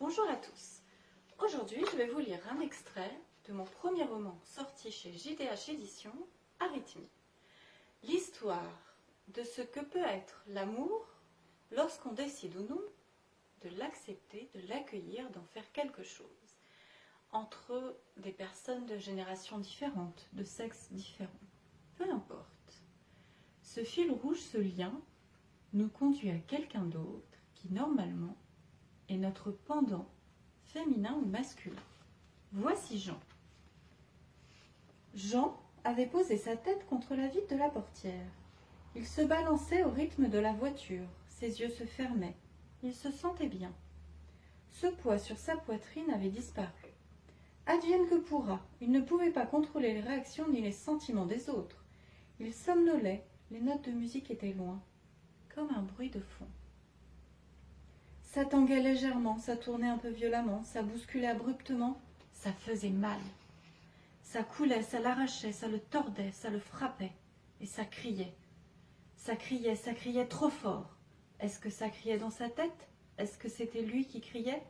Bonjour à tous. Aujourd'hui, je vais vous lire un extrait de mon premier roman sorti chez JDH Éditions, Arythmie. L'histoire de ce que peut être l'amour lorsqu'on décide ou non de l'accepter, de l'accueillir, d'en faire quelque chose. Entre des personnes de générations différentes, de sexes différents. Peu importe. Ce fil rouge, ce lien, nous conduit à quelqu'un d'autre qui, normalement, est notre pendant féminin ou masculin. Voici Jean. Jean avait posé sa tête contre la vitre de la portière. Il se balançait au rythme de la voiture, ses yeux se fermaient. Il se sentait bien. Ce poids sur sa poitrine avait disparu. Advienne que pourra, il ne pouvait pas contrôler les réactions ni les sentiments des autres. Il somnolait, les notes de musique étaient loin, comme un bruit de fond. Ça tanguait légèrement, ça tournait un peu violemment, ça bousculait abruptement, ça faisait mal. Ça coulait, ça l'arrachait, ça le tordait, ça le frappait, et ça criait. Ça criait trop fort. Est-ce que ça criait dans sa tête? Est-ce que c'était lui qui criait?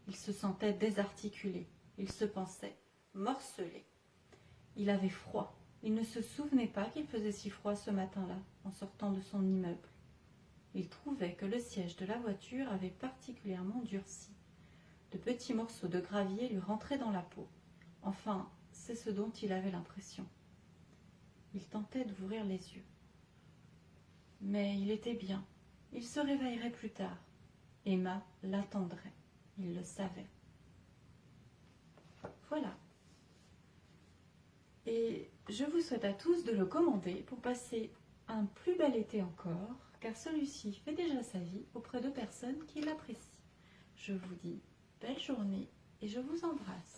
Il se sentait désarticulé, il se pensait morcelé. Il avait froid, il ne se souvenait pas qu'il faisait si froid ce matin-là, en sortant de son immeuble. Il trouvait que le siège de la voiture avait particulièrement durci. De petits morceaux de gravier lui rentraient dans la peau. Enfin, c'est ce dont il avait l'impression. Il tentait d'ouvrir les yeux. Mais il était bien. Il se réveillerait plus tard. Emma l'attendrait. Il le savait. Voilà. Et je vous souhaite à tous de le commander pour passer un plus bel été encore, car celui-ci fait déjà sa vie auprès de personnes qui l'apprécient. Je vous dis belle journée et je vous embrasse.